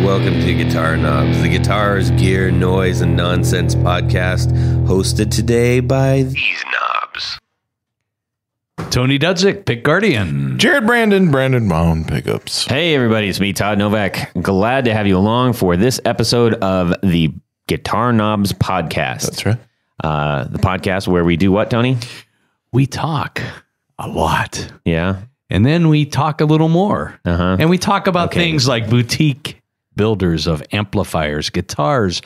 welcome to Guitar Knobs, the guitars, gear, noise, and nonsense podcast, hosted today by these knobs. Tony Dudzik, Pick Guardian. Jared Brandon Mound Pickups. Hey everybody, it's me, Todd Novak. Glad to have you along for this episode of the Guitar Knobs podcast. That's right. The podcast where we do what, Tony? We talk a lot. Yeah. And then we talk a little more. Uh-huh. And we talk about things like boutique builders of amplifiers, guitars,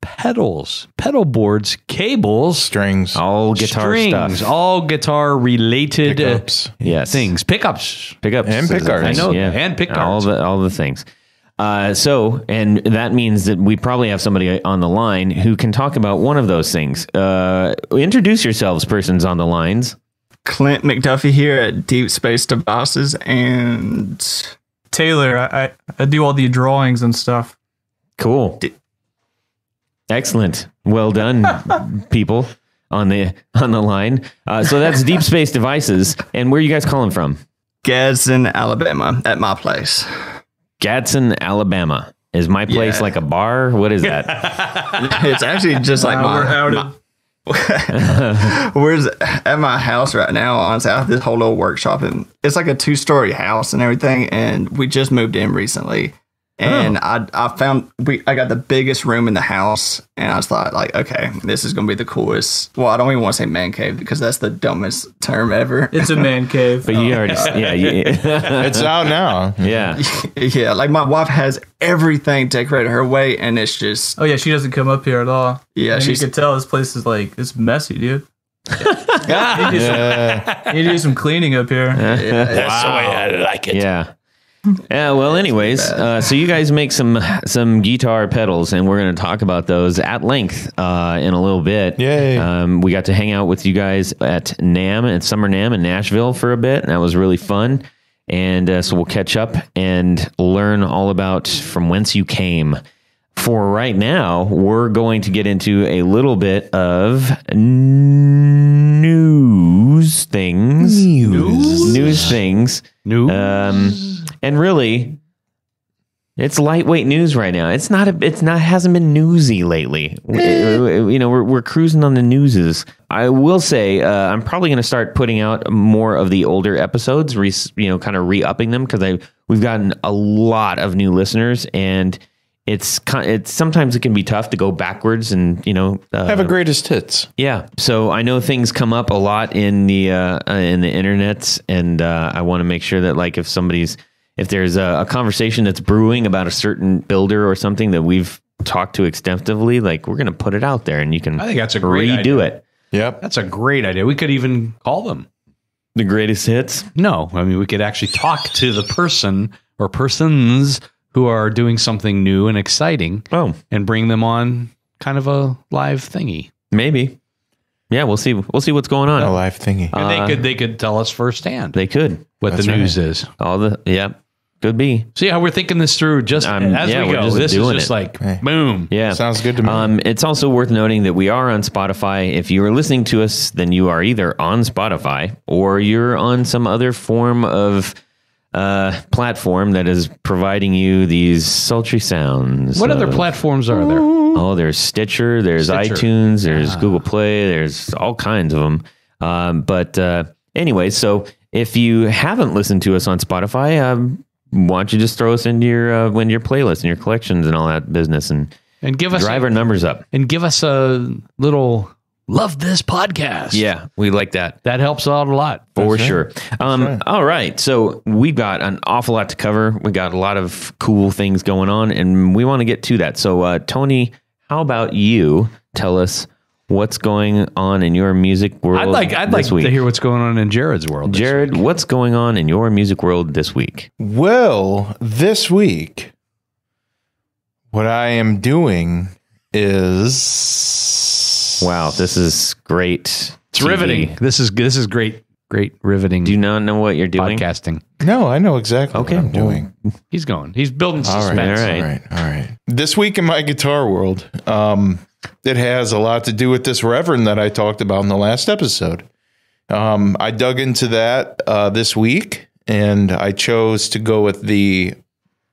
pedals, pedal boards, cables, Strings. All guitar stuff. all guitar related Pickups. Yes. things. Pickups. Pickups. And pick guards. I know. Yeah. And pick All guards. all the things. And that means that we probably have somebody on the line who can talk about one of those things. Introduce yourselves, persons on the lines. Clint McDuffie here at Deep Space Devices, and Taylor. I do all the drawings and stuff. Cool. Excellent. Well done, people on the line. So that's Deep Space Devices. And where are you guys calling from? Gadsden, Alabama, at my place. Gadsden, Alabama. Is my place like a bar? What is that? It's actually just like We're outed. Where's at my house right now? Honestly, I have this whole little workshop, and it's like a 2-story house and everything. And we just moved in recently, and I found I got the biggest room in the house, and I was like, okay, this is gonna be the coolest. Well, I don't even want to say man cave because that's the dumbest term ever. It's a man cave. But you already, It's out now. yeah. Yeah, like my wife has everything decorated her way, and it's just Oh yeah, she doesn't come up here at all. Yeah, and you she's- can tell this place is like it's messy, dude. Yeah. You need to do some cleaning up here. That's the way I like it. Yeah. Yeah. Well, anyways, so you guys make some guitar pedals, and we're going to talk about those at length in a little bit. Yay. We got to hang out with you guys at Summer NAMM in Nashville for a bit, and that was really fun. And so we'll catch up and learn all about from whence you came. For right now, we're going to get into a little bit of news things. News things. And really, it's lightweight news right now. Hasn't been newsy lately. We're cruising on the newses. I will say, I'm probably going to start putting out more of the older episodes, kind of re-upping them because we've gotten a lot of new listeners, and it's sometimes it can be tough to go backwards and Have a greatest hits. Yeah. So I know things come up a lot in the internets, and I want to make sure that if there's a conversation that's brewing about a certain builder or something that we've talked to extensively, we're going to put it out there, and you can I think that's a great redo idea. it. Yep. That's a great idea. We could even call them. The greatest hits. No, I mean, we could actually talk to the person or persons who are doing something new and exciting and bring them on kind of a live thingy. Maybe. Yeah, we'll see. We'll see what's going on. A live thingy. And they could tell us firsthand They could. what the news is. Could be. See how we're thinking this through just as we we're go. just This is doing just it. like, Hey. boom. Yeah. Sounds good to me. It's also worth noting that we are on Spotify. If you are listening to us, then you are either on Spotify or you're on some other form of platform that is providing you these sultry sounds. What other platforms are there? Oh, there's Stitcher, there's iTunes, there's Google Play, there's all kinds of them. But anyway, so if you haven't listened to us on Spotify, why don't you just throw us into your playlist and your collections and all that business and give us drive our numbers up. And give us a little love this podcast. Yeah, we like that. That helps out a lot. For sure. All right. So we've got an awful lot to cover. We got a lot of cool things going on, and we want to get to that. So, Tony, how about you tell us what's going on in your music world I'd like to hear what's going on in Jared's world. Jared, what's going on in your music world this week? Well, this week, what I am doing is... Wow, this is great. It's riveting. This is great riveting. Do you not know what you're doing? Podcasting. No, I know exactly what I'm doing. He's going. He's building suspense. All right. This week in my guitar world, it has a lot to do with this Reverend that I talked about in the last episode. I dug into that this week, and I chose to go with the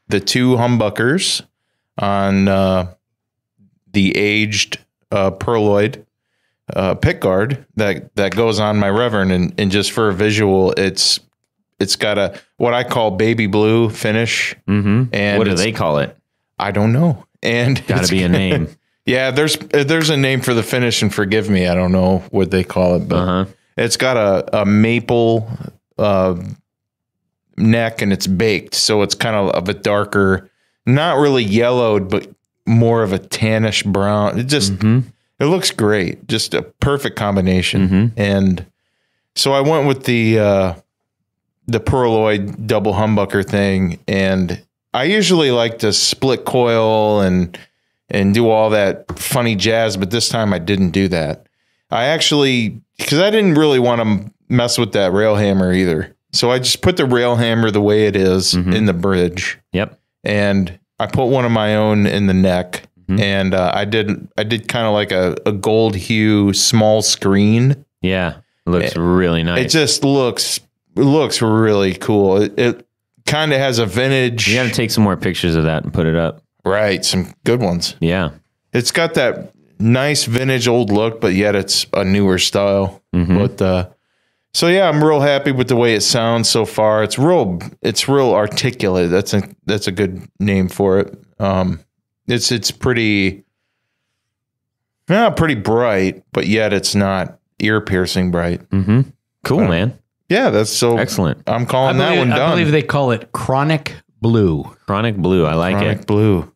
two humbuckers on the aged Perloid pick guard that goes on my Reverend, and just for a visual, it's got a what I call baby blue finish. Mm-hmm. And what do they call it? I don't know. And got to be a name. Yeah, there's a name for the finish, and forgive me, I don't know what they call it, but it's got a maple neck, and it's baked, so it's kind of a darker, not really yellowed, but more of a tannish brown. It just it looks great, just a perfect combination. And so I went with the Perloid double humbucker thing, and I usually like to split coil and do all that funny jazz, but this time I didn't do that. I actually, because I didn't really want to mess with that rail hammer either. So I just put the rail hammer the way it is in the bridge. Yep. And I put one of my own in the neck. And I did kind of like a gold hue small screen. Yeah. It looks really nice. It just looks really cool. It kind of has a vintage. You got to take some more pictures of that and put it up. Right. Some good ones. Yeah. It's got that nice vintage old look, but yet it's a newer style. But so yeah, I'm real happy with the way it sounds so far. It's real articulate. That's a good name for it. It's pretty bright, but yet it's not ear piercing bright. Cool, man. Yeah, that's so excellent. I'm calling that one done. I believe they call it Chronic Blue. Chronic Blue. I like Chronic it. Blue.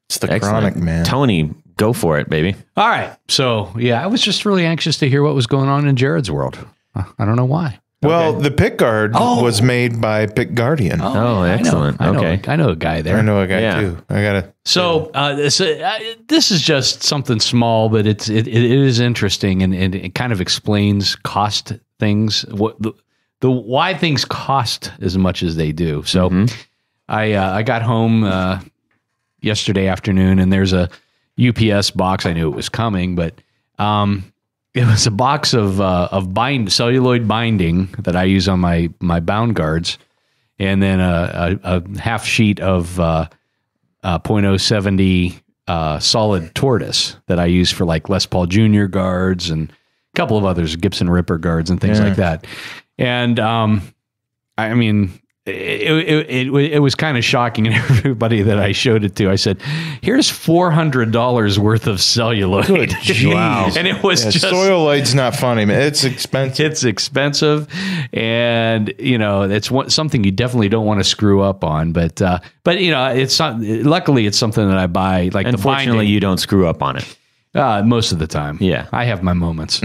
It's the Excellent. Chronic, man. Tony, go for it, baby. All right. So, yeah, I was just really anxious to hear what was going on in Jared's world. I don't know why. Well, the pick guard was made by Pick Guardian. Oh, excellent. I know a guy there. I know a guy too. I gotta. So this is just something small, but it is interesting, and it kind of explains cost things. What the why things cost as much as they do. So I got home yesterday afternoon, and there's a UPS box. I knew it was coming, but it was a box of celluloid binding that I use on my bound guards, and then a half sheet of 0.070 solid tortoise that I use for like Les Paul Jr. guards and a couple of others, Gibson Ripper guards and things like that. And I mean, it was kind of shocking, and everybody that I showed it to, I said, "Here's $400 worth of celluloid." Wow! And it was just celluloid's not funny, man. It's expensive. It's expensive, and it's something you definitely don't want to screw up on. But it's not. Luckily, it's something that I buy. Like, unfortunately, you don't screw up on it most of the time. Yeah, I have my moments.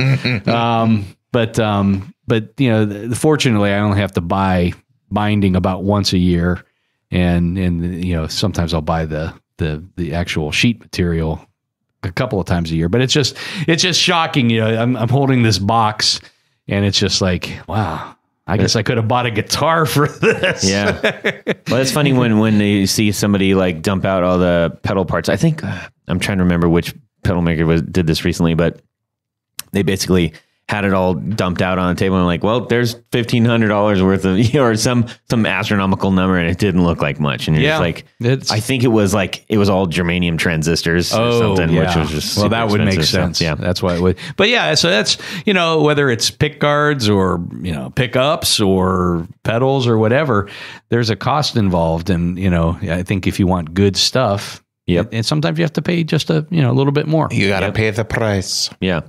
But fortunately, I only have to buy binding about once a year, and sometimes I'll buy the actual sheet material a couple of times a year. But it's just shocking. I'm holding this box, and it's just like, wow, I guess I could have bought a guitar for this. Yeah. Well, it's funny when you see somebody like dump out all the pedal parts. I think I'm trying to remember which pedal maker did this recently, but they basically had it all dumped out on the table and like, well, there's $1,500 worth of, or some astronomical number, and it didn't look like much. And you're just like, I think it was all germanium transistors or something, which was just super that would make sense. So, yeah, that's why it would. But yeah, so that's whether it's pick guards or pickups or pedals or whatever, there's a cost involved, and I think if you want good stuff, and sometimes you have to pay just a little bit more. You got to pay the price. Yeah.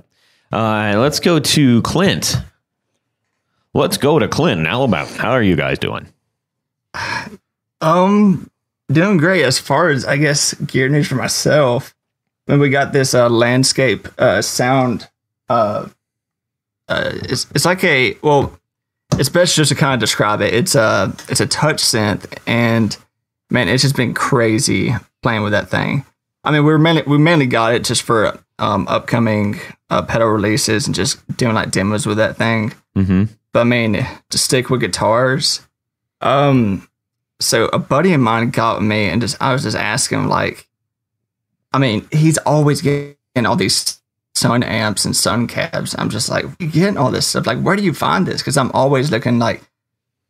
Let's go to Clint. Alabama. How are you guys doing? Doing great as far as, I guess, gear news for myself. When we got this landscape sound, it's like it's best just to kind of describe it. It's a touch synth, and man, it's just been crazy playing with that thing. I mean, we mainly got it just for upcoming pedal releases and just doing like demos with that thing. But I mean, to stick with guitars, so a buddy of mine got with me, and I was just asking him, like, I mean, he's always getting all these Sun amps and Sun cabs. I'm just like, you getting all this stuff? Like, where do you find this? Because I'm always looking, like,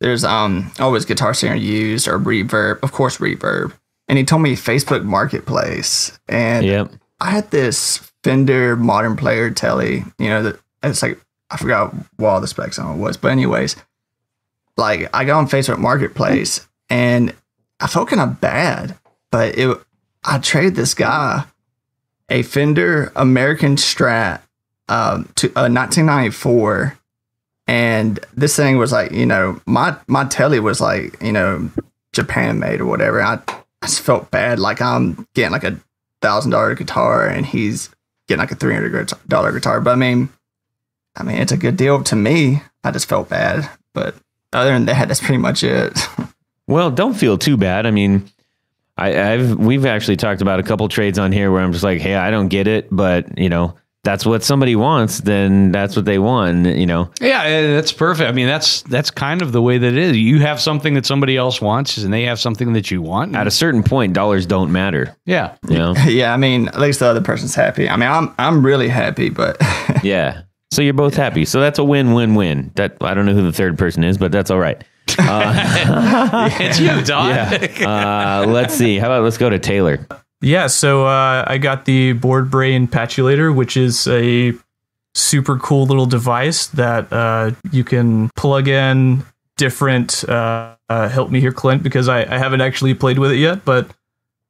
there's always guitar center used or reverb, of course, reverb. and he told me Facebook Marketplace, and Yep. I had this Fender Modern Player telly, that it's like, I forgot what all the specs on it was, but anyways, like I got on Facebook Marketplace and I felt kind of bad, but I traded this guy a Fender American Strat to 1994, and this thing was like, my telly was like, Japan made or whatever. I just felt bad, like I'm getting like $1,000 guitar and he's getting like a $300 guitar. But I mean, it's a good deal to me. I just felt bad, but other than that, that's pretty much it. Well, don't feel too bad. I mean, we've actually talked about a couple trades on here where I'm just like, hey, I don't get it, but that's what somebody wants, then that's what they want, Yeah, that's perfect. I mean, that's kind of the way that it is. You have something that somebody else wants, and they have something that you want. At a certain point, dollars don't matter. Yeah. Yeah, I mean, at least the other person's happy. I mean, I'm really happy, but Yeah. So you're both happy. So that's a win-win-win. That I don't know who the third person is, but that's all right. It's you, Todd. Let's see. How about let's go to Taylor. Yeah, so I got the Board Brain Patulator, which is a super cool little device that you can plug in different. Help me here, Clint, because I haven't actually played with it yet. But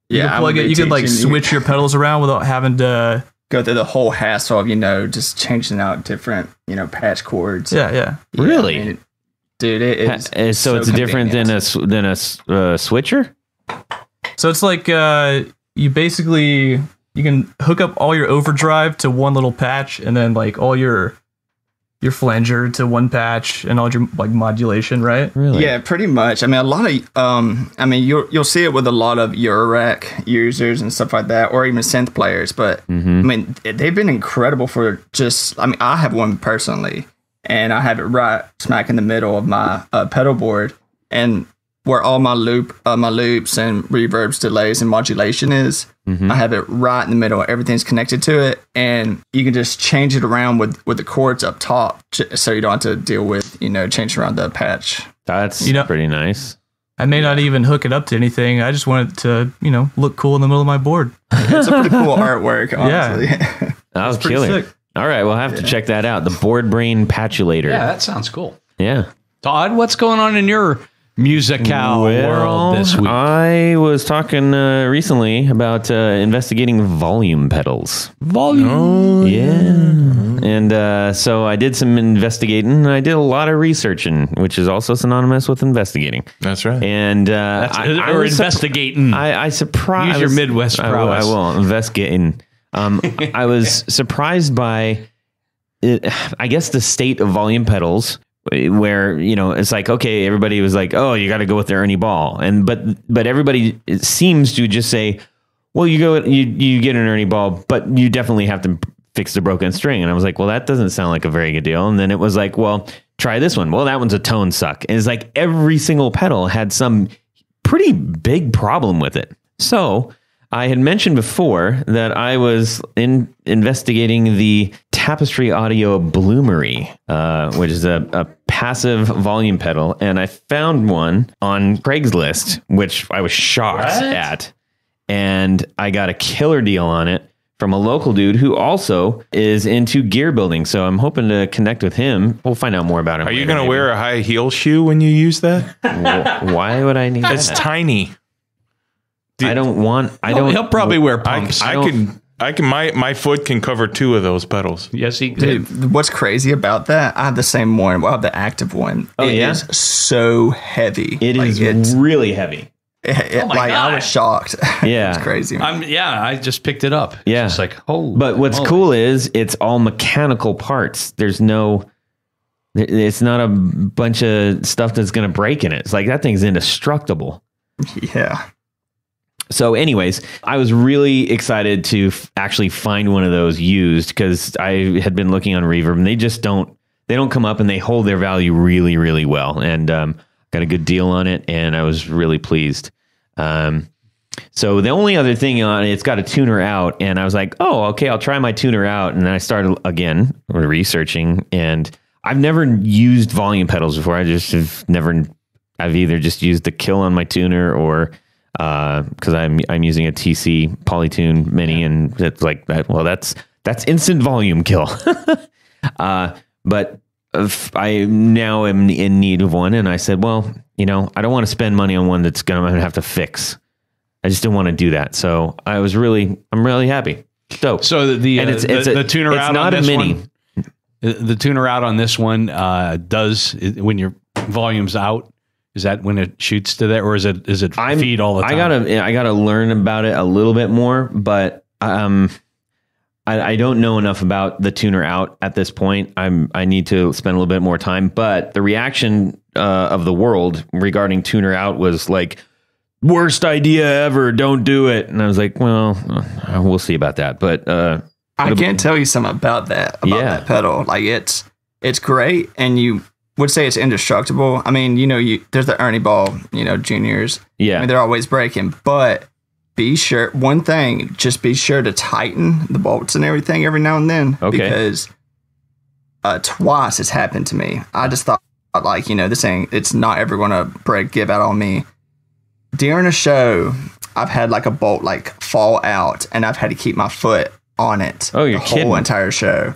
you can plug it. You can like switch your pedals around without having to go through the whole hassle of just changing out different patch chords. Yeah. Really? I mean, dude, it is so it's different than a switcher. So it's like you can hook up all your overdrive to one little patch, and then like all your flanger to one patch, and all your like modulation, right? Really? Yeah, pretty much. I mean, a lot of you'll see it with a lot of Eurorack users and stuff like that, or even synth players. But I mean, they've been incredible for just. I mean, I have one personally, and I have it right smack in the middle of my pedal board, and where all my loops and reverbs, delays, and modulation is. I have it right in the middle. Everything's connected to it, and you can just change it around with the chords up top, so you don't have to deal with changing around the patch. That's pretty nice. I may not even hook it up to anything. I just want it to look cool in the middle of my board. It's a pretty cool artwork, honestly. Yeah. That was pretty killer. sick. All right, we'll have to check that out. The Board Brain Patulator. Yeah, that sounds cool. Yeah. Todd, what's going on in your musical world this week? I was talking recently about investigating volume pedals. Volume. Yeah. And so I did some investigating. I did a lot of researching, which is also synonymous with investigating. That's right. And Or investigating. I surprised. Use your Midwest prowess. I will investigating. I was surprised by it, I guess the state of volume pedals, where it's like, okay, everybody was like, oh, you got to go with the Ernie Ball, but everybody seems to just say, well, you get an Ernie Ball, but you definitely have to fix the broken string. And I was like, well, that doesn't sound like a very good deal. And then it was like, well, try this one. Well, that one's a tone suck. And it's like every single pedal had some pretty big problem with it. So I had mentioned before that I was investigating the Tapestry Audio Bloomery, which is a passive volume pedal. And I found one on Craigslist, which I was shocked at. And I got a killer deal on it from a local dude who also is into gear building. So I'm hoping to connect with him. We'll find out more about him. Are you going to wear a high heel shoe when you use that? Why would I need that? It's tiny. He'll probably wear pumps. My foot can cover two of those pedals. Yes, he Dude, did. what's crazy about that? I have the same one. Well, I have the active one. Oh, It yeah? is so heavy. It's really heavy. Oh my God. I was shocked. Yeah. It's crazy. I just picked it up. Yeah. It's like, But what's cool is it's all mechanical parts. It's not a bunch of stuff that's going to break in it. It's like that thing's indestructible. Yeah. So anyways, I was really excited to actually find one of those used because I had been looking on Reverb and they don't come up and they hold their value really, really well. And got a good deal on it and I was really pleased. So the only other thing on it, it's got a tuner out and I was like, oh, okay, I'll try my tuner out. And then I started again researching and I've never used volume pedals before. I've either just used the kill on my tuner or because I'm using a TC Polytune Mini, and it's like that. Well, that's instant volume kill. But I now am in need of one, and I said, well, I don't want to spend money on one that's I'm gonna have to fix. I just didn't want to do that. So I'm really happy. So the tuner it's out not on a this mini. one, the tuner out on this one does when your volume's out. Is that when it shoots to that, or is it feed all the time? I gotta learn about it a little bit more, but I don't know enough about the tuner out at this point. I need to spend a little bit more time. But the reaction of the world regarding tuner out was like, worst idea ever. Don't do it. And I was like, well, we'll see about that. But I can tell you something about that that pedal. Like it's great, and you would say it's indestructible. I mean, there's the Ernie Ball, juniors. Yeah, I mean, they're always breaking, but be sure to tighten the bolts and everything every now and then. Okay. Because twice it's happened to me. I just thought, this thing, it's not ever going to give out on me. During a show, I've had like a bolt fall out, and I've had to keep my foot on it. Oh, you're the kidding. whole entire show.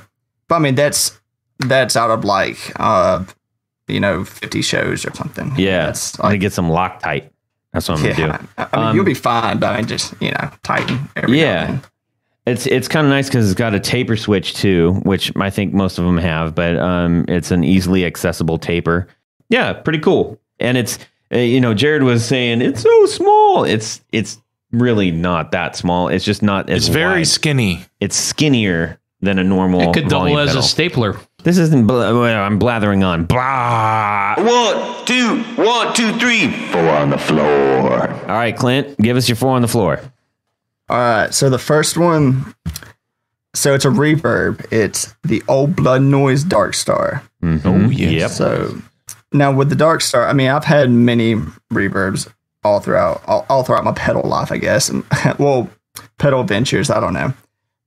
But I mean, that's out of 50 shows or something. Yeah, that's I'm gonna get some Loctite. That's what I'm gonna do. I mean, you'll be fine, but I mean, just tighten every now and then. It's kind of nice because it's got a taper switch too, which I think most of them have, but it's an easily accessible taper. Yeah, pretty cool. And it's Jared was saying it's so small. It's really not that small. It's just not as It's very wide. skinny. It's skinnier than a normal. It could double volume as pedal. a stapler. This isn't. I'm blathering on. Blah. 1, 2, 3. 4 on the floor. All right, Clint, give us your 4 on the floor. All right, so the first one, so it's a reverb. It's the Old Blood Noise Dark Star. Mm-hmm. Oh, yes. Yep. So now with the Dark Star, I mean, I've had many reverbs all throughout my pedal life, I guess. And, well, pedal ventures, I don't know.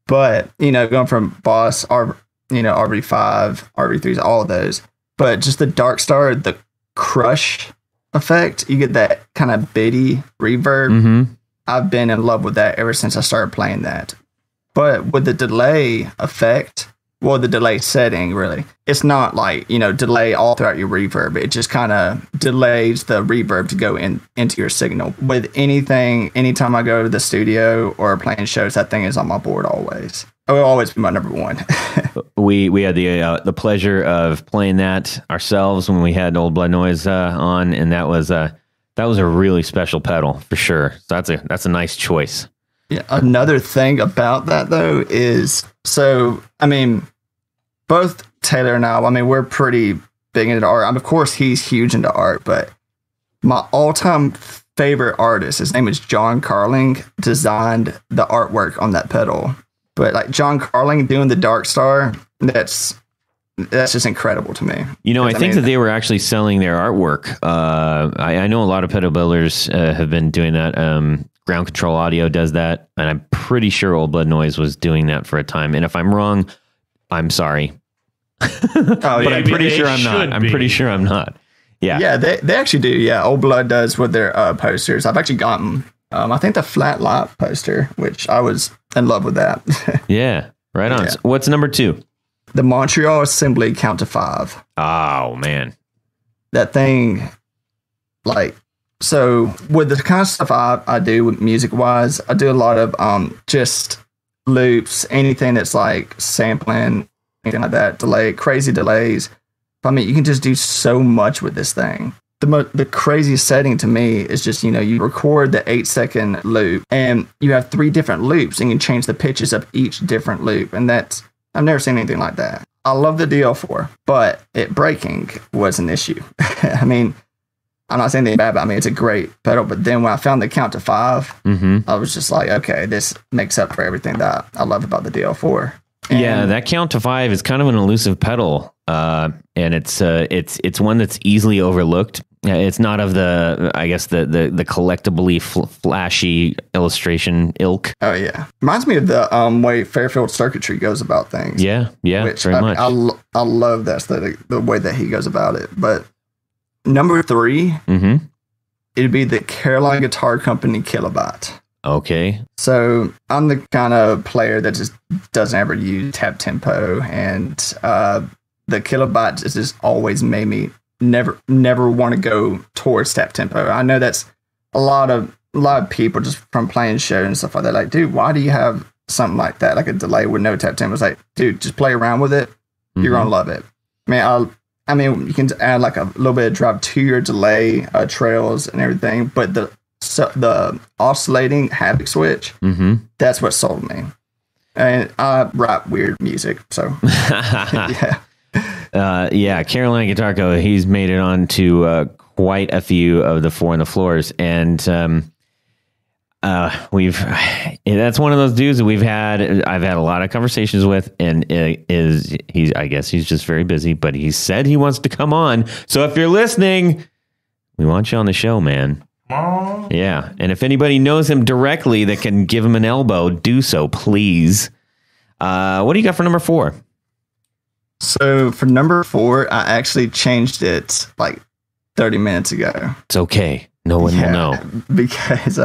But, going from Boss, RV5, RV3s, all of those. But just the Dark Star, the crush effect, you get that kind of bitty reverb. Mm-hmm. I've been in love with that ever since I started playing that. But with the delay effect, the delay setting, really, it's not delay all throughout your reverb. It just kind of delays the reverb to go into your signal. With anytime I go to the studio or playing shows, that thing is on my board always. It will always be my number one. We had the pleasure of playing that ourselves when we had Old Blood Noise on, and that was a really special pedal for sure. So that's a nice choice. Yeah. Another thing about that though is, I mean, both Taylor and I mean, we're pretty big into art. I mean, of course, he's huge into art, but my all-time favorite artist, his name is John Carling, designed the artwork on that pedal. But John Carling doing the Dark Star, that's just incredible to me. I think that they were actually selling their artwork. I know a lot of pedal builders have been doing that. Ground Control Audio does that, and I'm pretty sure Old Blood Noise was doing that for a time. And if I'm wrong, I'm sorry. But I'm pretty sure I'm not. I'm pretty sure I'm not. Yeah. Yeah, they actually do. Yeah, Old Blood does with their posters. I've actually gotten, I think the Flat Light poster, which I was in love with that. Yeah, right on. Yeah. So what's number 2? The Montreal Assembly Count to 5. Oh, man. That thing, so with the kind of stuff I do with music-wise, I do a lot of just loops, anything that's sampling, anything like that, crazy delays. I mean, you can just do so much with this thing. The craziest setting to me is just, you record the 8-second loop and you have 3 different loops and you can change the pitches of each different loop. And I've never seen anything like that. I love the DL4, but it breaking was an issue. I mean, I'm not saying anything bad, but I mean, it's a great pedal. But then when I found the Count to 5, I was just like, okay, this makes up for everything that I love about the DL4. And yeah, that Count to 5 is kind of an elusive pedal, and it's one that's easily overlooked. It's not of the collectibly flashy illustration ilk. Oh yeah, reminds me of the way Fairfield Circuitry goes about things. Yeah, which, very much. I love that aesthetic, the way that he goes about it. But number 3, it'd be the Carolina Guitar Company Kilobyte. Okay. So I'm the kind of player that just doesn't ever use tap tempo, and the Kilobyte just always made me never want to go towards tap tempo. I know that's a lot of people just from playing shows and stuff like that. Like, dude, why do you have something like that, like a delay with no tap tempo? It's like, dude, just play around with it. You're gonna love it. I mean, you can add like a little bit of drive to your delay, trails and everything, but the oscillating Havoc switch, that's what sold me. And I write weird music, so yeah. Carolina Guitar Co. He's made it on to quite a few of the 4 on the floors, and that's one of those dudes that I've had a lot of conversations with, and I guess he's just very busy, but he said he wants to come on. So if you're listening, we want you on the show, man. Yeah. And if anybody knows him directly that can give him an elbow, do so, please. What do you got for number 4? So for number 4, I actually changed it like 30 minutes ago. It's okay. No one will know. Because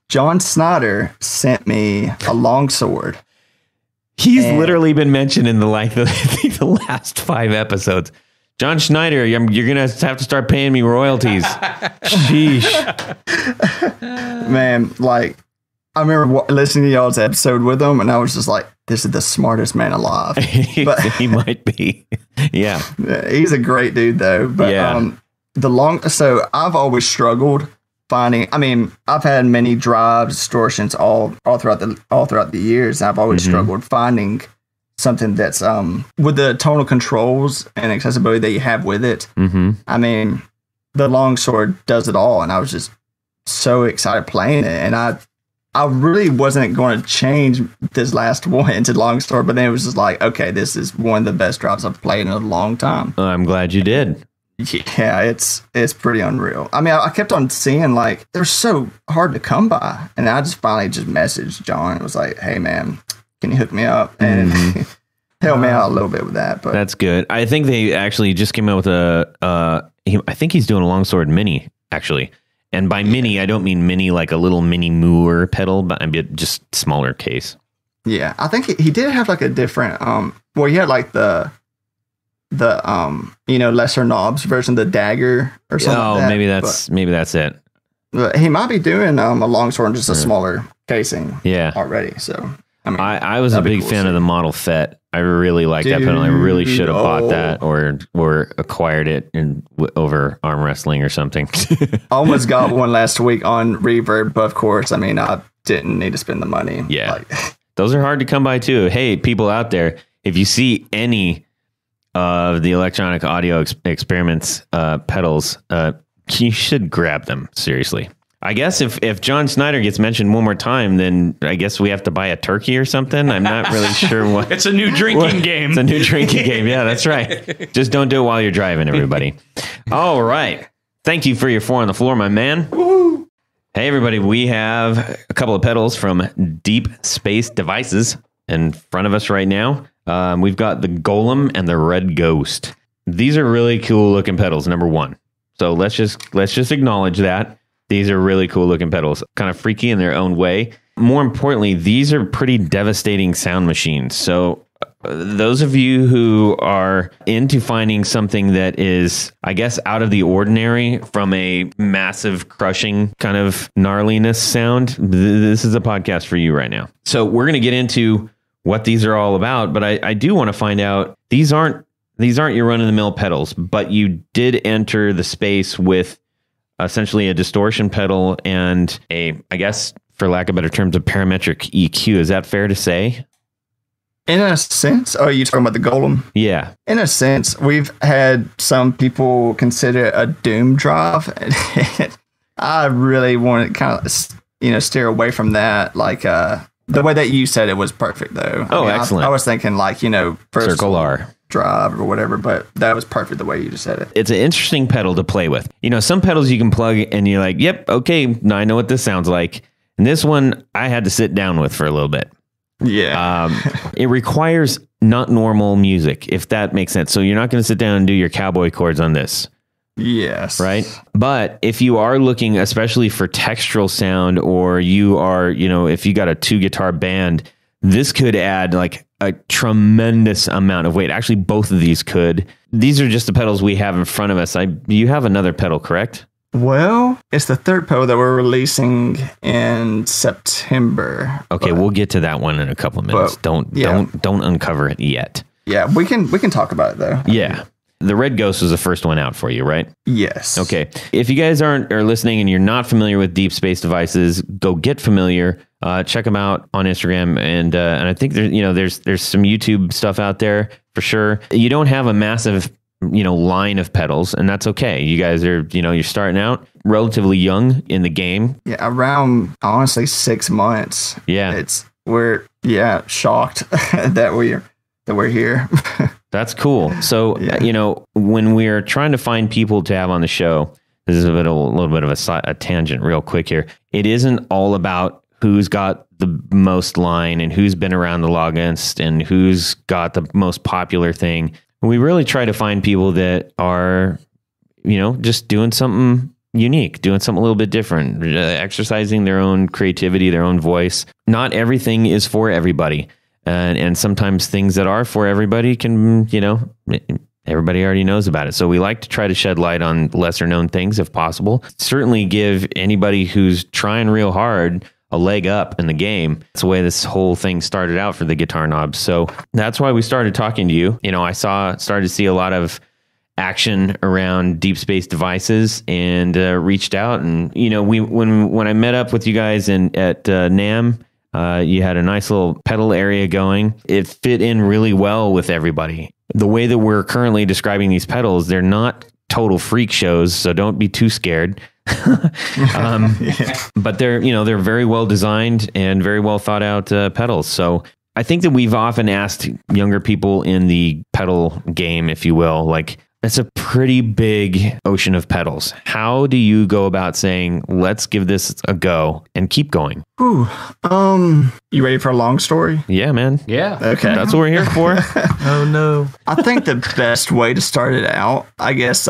John Snyder sent me a longsword. He's literally been mentioned in the last 5 episodes. John Schneider, you're going to have to start paying me royalties. Sheesh. Man, like, I remember listening to y'all's episode with him, and I was just like, this is the smartest man alive. But he might be. Yeah. He's a great dude, though. But so I've always struggled finding, I mean, I've had many drives, distortions all throughout the years, and I've always struggled finding something that's with the tonal controls and accessibility that you have with it. I mean, the longsword does it all, and I was just so excited playing it, and I really wasn't going to change this last one into longsword, but then it was just like, okay, this is one of the best drives I've played in a long time. I'm glad you did. Yeah, it's pretty unreal. I mean, I kept on seeing like they're so hard to come by, and I just finally just messaged John and was like, "Hey, man, can you hook me up and help me out a little bit with that?" But that's good. I think they actually just came out with I think he's doing a longsword mini actually, and by mini I don't mean mini like a little mini Moore pedal, but I mean just smaller case. Yeah, I think he did have like a different well, he had like the lesser knobs version of the dagger or something. Oh, like maybe that's it. But he might be doing a longsword in just a smaller casing. Yeah, already. So I mean, I was a big fan of the Model Fet. I really liked that pedal. I really should have bought that or acquired it over arm wrestling or something. Almost got one last week on Reverb, but of course, I mean, I didn't need to spend the money. Yeah, those are hard to come by too. Hey, people out there, if you see any of the electronic audio experiments pedals, you should grab them. Seriously. I guess if John Snyder gets mentioned one more time, then I guess we have to buy a turkey or something. I'm not really sure what. It's a new drinking game. It's a new drinking game. Yeah, that's right. Just don't do it while you're driving, everybody. All right. Thank you for your 4 on the floor, my man. Woo-hoo. Hey, everybody. We have a couple of pedals from Deep Space Devices in front of us right now. We've got the Golem and the Red Ghost. These are really cool looking pedals, number 1. So let's just acknowledge that. These are really cool looking pedals, kind of freaky in their own way. More importantly, these are pretty devastating sound machines. So those of you who are into finding something that is, I guess, out of the ordinary from a massive crushing kind of gnarliness sound, this is a podcast for you right now. So we're going to get into what these are all about, but I do want to find out, these aren't your run-of-the-mill pedals, but you did enter the space with essentially a distortion pedal and I guess, for lack of better terms, a parametric EQ. Is that fair to say? In a sense. Oh, you talking about the Golem? Yeah. In a sense, we've had some people consider it a doom drive. I really want to kind of, steer away from that. Like, the way that you said it was perfect, though. Oh, excellent. I was thinking like, first Circle R drive or whatever, but that was perfect the way you just said it. It's an interesting pedal to play with. Some pedals you can plug and you're like, yep, okay, now I know what this sounds like. And this one I had to sit down with for a little bit. Yeah. It requires not normal music, if that makes sense. So you're not going to sit down and do your cowboy chords on this. Yes. Right. But if you are looking especially for textural sound, or you are, if you got a 2-guitar band, this could add like a tremendous amount of weight. Actually, both of these could. These are just the pedals we have in front of us. You have another pedal, correct? Well, it's the third pedal that we're releasing in September. Okay, we'll get to that one in a couple of minutes. Don't uncover it yet. Yeah, we can talk about it though. Yeah. The Red Ghost was the first one out for you, right? Yes. Okay. If you guys are listening and you're not familiar with Deep Space Devices, go get familiar. Check them out on Instagram, and I think there's some YouTube stuff out there for sure. You don't have a massive line of pedals, and that's okay. You guys are you're starting out relatively young in the game. Yeah, around honestly 6 months. Yeah, we're shocked that we're here. That's cool. So when we're trying to find people to have on the show, this is a little bit of a tangent real quick here. It isn't all about who's got the most line and who's been around the longest and who's got the most popular thing. We really try to find people that are, just doing something unique, doing something a little bit different, exercising their own creativity, their own voice. Not everything is for everybody. And sometimes things that are for everybody can, everybody already knows about it. So we like to try to shed light on lesser known things if possible. Certainly give anybody who's trying real hard a leg up in the game. That's the way this whole thing started out for the Guitar Knobs. So that's why we started talking to you. I started to see a lot of action around Deep Space Devices, and reached out. And when I met up with you guys at NAMM, you had a nice little pedal area going. It fit in really well with everybody. The way that we're currently describing these pedals, they're not total freak shows, so don't be too scared. But they're very well designed and very well thought out pedals. So I think that we've often asked younger people in the pedal game, if you will, like, it's a pretty big ocean of pedals. How do you go about saying, let's give this a go and keep going? Ooh, you ready for a long story? Yeah, man. Yeah. Okay. That's what we're here for. Oh, no. I think the best way to start it out, I guess,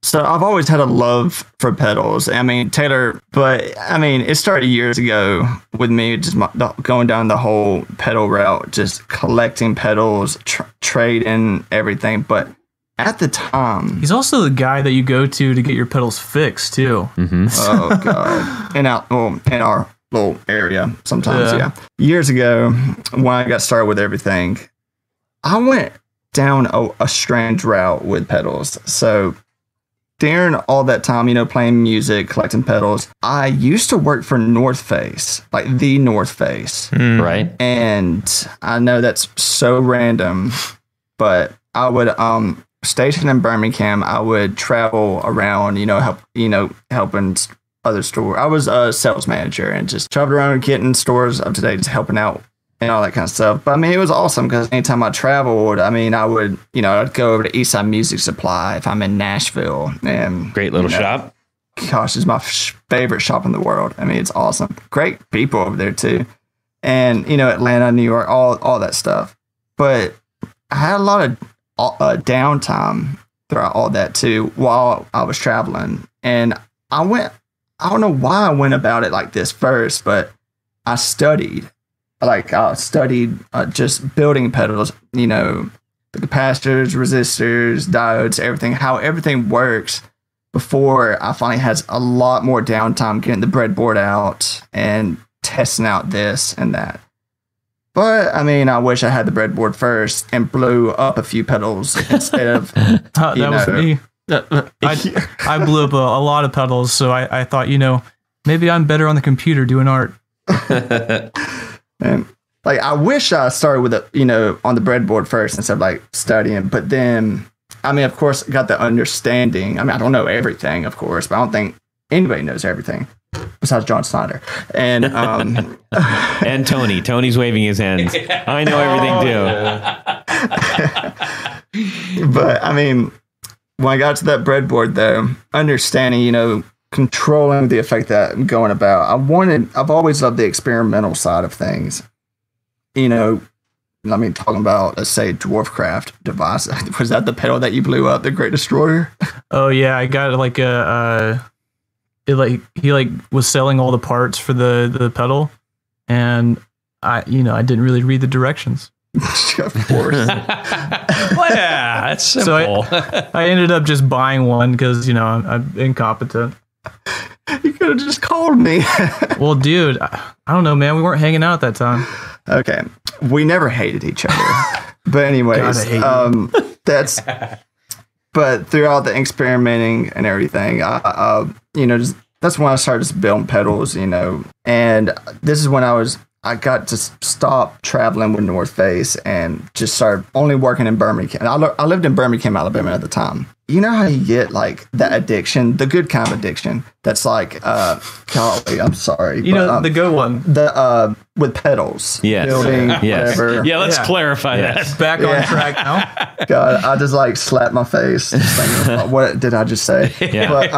so I've always had a love for pedals. I mean, Taylor, but I mean, it started years ago with me just going down the whole pedal route, just collecting pedals, trading everything. But at the time, he's also the guy that you go to get your pedals fixed too. Mm-hmm. Oh God, in our little area sometimes. Yeah. Years ago, when I got started with everything, I went down a strange route with pedals. So during all that time, playing music, collecting pedals, I used to work for North Face, like the North Face. Right. And I know that's so random, but I would, stationed in Birmingham, I would travel around, helping other stores. I was a sales manager and just traveled around getting stores up to date, just helping out and all that kind of stuff. But I mean, it was awesome because anytime I traveled, I mean, I would, I'd go over to Eastside Music Supply if I'm in Nashville. And great little shop. Gosh, it's my favorite shop in the world. I mean, it's awesome. Great people over there too. And, Atlanta, New York, all that stuff. But I had a lot of downtime throughout all that too while I was traveling. And I don't know why I went about it like this first, but I studied. Just building pedals, the capacitors, resistors, diodes, everything, how everything works before I finally had a lot more downtime getting the breadboard out and testing out this and that. But, I mean, I wish I had the breadboard first and blew up a few pedals instead of, that was me. I blew up a lot of pedals, so I thought, maybe I'm better on the computer doing art. And I wish I started with on the breadboard first instead of studying. But then, I mean, of course, I got the understanding. I mean, I don't know everything, of course, but I don't think anybody knows everything besides John Snyder. And and Tony's waving his hands. I know everything too. But I mean, when I got to that breadboard, though, understanding, controlling the effect that I'm going about. I've always loved the experimental side of things. talking about, let's say, Dwarfcraft device. Was that the pedal that you blew up, the Great Destroyer? Oh yeah, I got like he was selling all the parts for the pedal, and I didn't really read the directions. Of course. Well, yeah, that's simple. So I ended up just buying one because I'm incompetent. You could have just called me. Well, dude, I don't know, man. We weren't hanging out at that time. Okay, we never hated each other, but anyways, that's. But throughout the experimenting and everything, that's when I started just building pedals, and this is when I got to stop traveling with North Face and just started only working in Birmingham. I lived in Birmingham, Alabama at the time. You know how you get like that addiction, the good kind of addiction that's like, golly, I'm sorry. The good one. With pedals. Yes. Building, Yes. whatever. Yeah, let's clarify that. Back on track now. God, I just like slapped my face. Just thinking, what did I just say? Yeah. But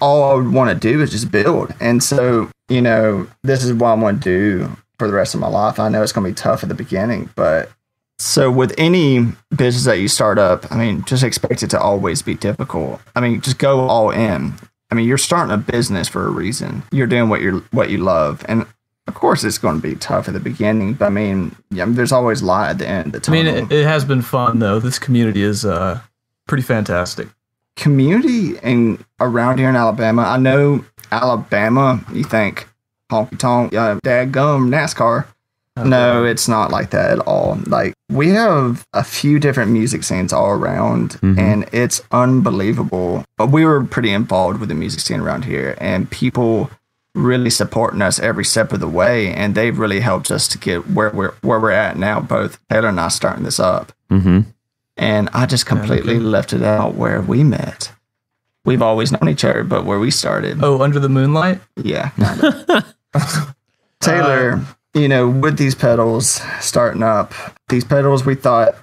all I would want to do is just build. And so, this is what I want to do for the rest of my life. I know it's going to be tough at the beginning, but so with any business that you start up, just expect it to always be difficult. Just go all in. You're starting a business for a reason. You're doing what you love. And of course it's going to be tough at the beginning, but there's always light at the end of the tunnel. It has been fun though. This community is pretty fantastic. Community around here in Alabama. I know Alabama, you think honky tonk, dadgum, NASCAR. Okay. No, it's not like that at all. Like, we have a few different music scenes all around, and it's unbelievable. But we were pretty involved with the music scene around here, and people really supporting us every step of the way, and they've really helped us to get where we're at now. Both Taylor and I starting this up. Mm-hmm. And I just completely left it out where we met. We've always known each other, but where we started. Oh, under the moonlight? Yeah, kind of. Taylor, with these pedals starting up, we thought,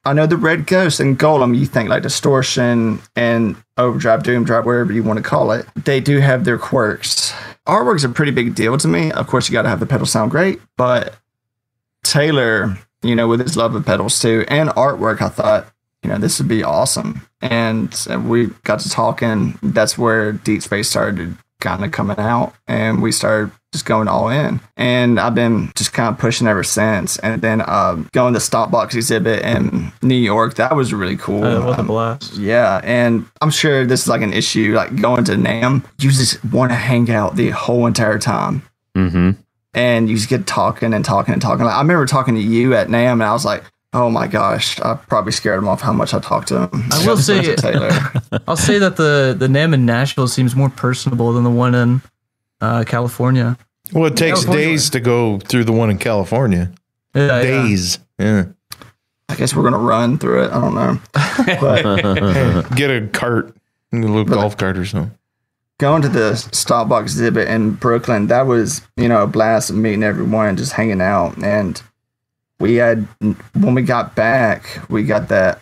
I know the Red Ghost and Golem, you think like distortion and overdrive, doom drive, whatever you want to call it. They do have their quirks. Artwork's a pretty big deal to me. Of course, you got to have the pedals sound great, but Taylor, with his love of pedals too, and artwork, I thought, this would be awesome. And we got to talking. That's where Deep Space started kind of coming out, and we started just going all in. And I've been just kind of pushing ever since. And then going to Stopbox exhibit in New York, that was really cool. What a blast. Yeah, and I'm sure this is like an issue, like going to NAMM, you just want to hang out the whole entire time. Mm-hmm. And you just get talking and talking and talking. Like, I remember talking to you at NAMM, and I was like, oh my gosh, I probably scared him off how much I talked to him. I will say, I'll say that the NAMM in Nashville seems more personable than the one in California. Well, it takes days to go through the one in California. Yeah, days. Yeah. I guess we're going to run through it. I don't know. But, get a cart, a little golf cart or something. Going to the Stopbox exhibit in Brooklyn, that was, a blast of meeting everyone and just hanging out. And when we got back, we got that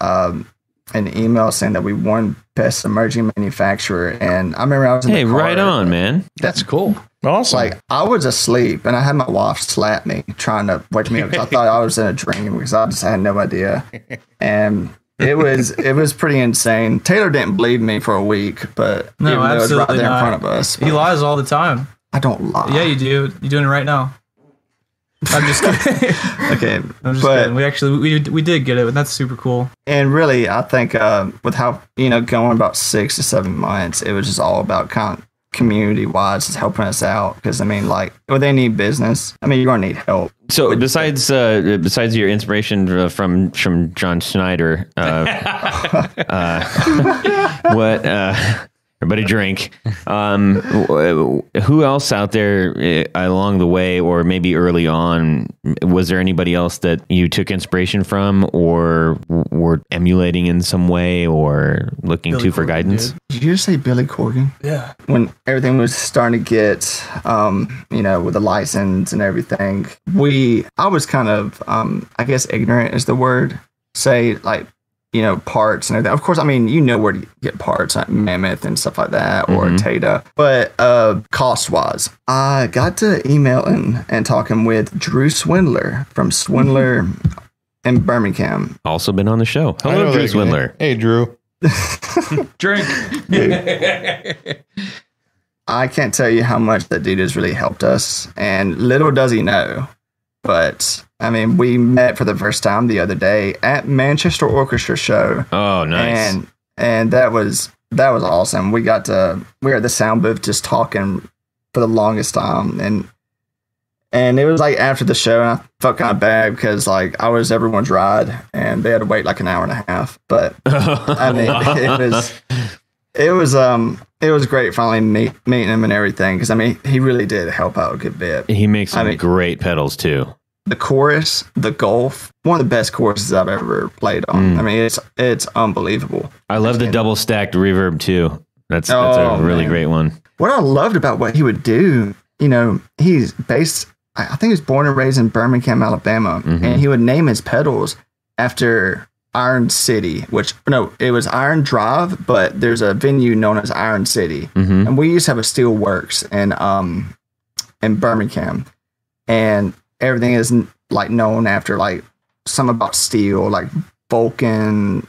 an email saying that we won Best Emerging Manufacturer. And I remember I was in the car. Right on, man. That's cool. Awesome. Like, I was asleep, and I had my wife slap me, trying to wake me up, because I thought I was in a dream, because I just had no idea. And it was pretty insane. Taylor didn't believe me for a week, but no, even though it was right there not. in front of us. He lies all the time. I don't lie. Yeah, you do. You're doing it right now. I'm just kidding. Okay, I'm just kidding. We actually we did get it, and that's super cool. And really, I think with how going about 6 to 7 months, it was just all about kind of community wise, just helping us out. Because with any business, you're gonna need help. So besides your inspiration from John Schneider, what? Everybody drink. Who else out there along the way, or maybe early on, was there anybody else that you took inspiration from, or were emulating in some way, or looking to for guidance? Did you just say Billy Corgan? Yeah. When everything was starting to get, with the license and everything, I was kind of, I guess ignorant is the word. Say, like, parts and everything. Of course, I mean, where to get parts like Mammoth and stuff like that, or Tata. But cost-wise, I got to emailing and talking with Drew Swindler from Swindler in Birmingham. Also been on the show. Hello, Drew Swindler. Hey, Drew. Drink. I can't tell you how much that dude has really helped us, and little does he know. But I mean, we met for the first time the other day at Manchester Orchestra show. Oh, nice! And that was awesome. We were at the sound booth just talking for the longest time, and it was like after the show, and I felt kind of bad because like I was everyone's ride, and they had to wait like an hour and a half. But I mean, it was great finally meeting him and everything, because I mean, he really did help out a good bit. He makes some great pedals too. The chorus, the Golf, one of the best choruses I've ever played on. I mean, it's unbelievable. I love the double stacked reverb too. That's a really great one. What I loved about what he would do, he's based, I think he was born and raised in Birmingham, Alabama, and he would name his pedals after Iron City, it was Iron Drive, but there's a venue known as Iron City, and we used to have a steel works in Birmingham, and everything is like known after like some about steel, like Vulcan,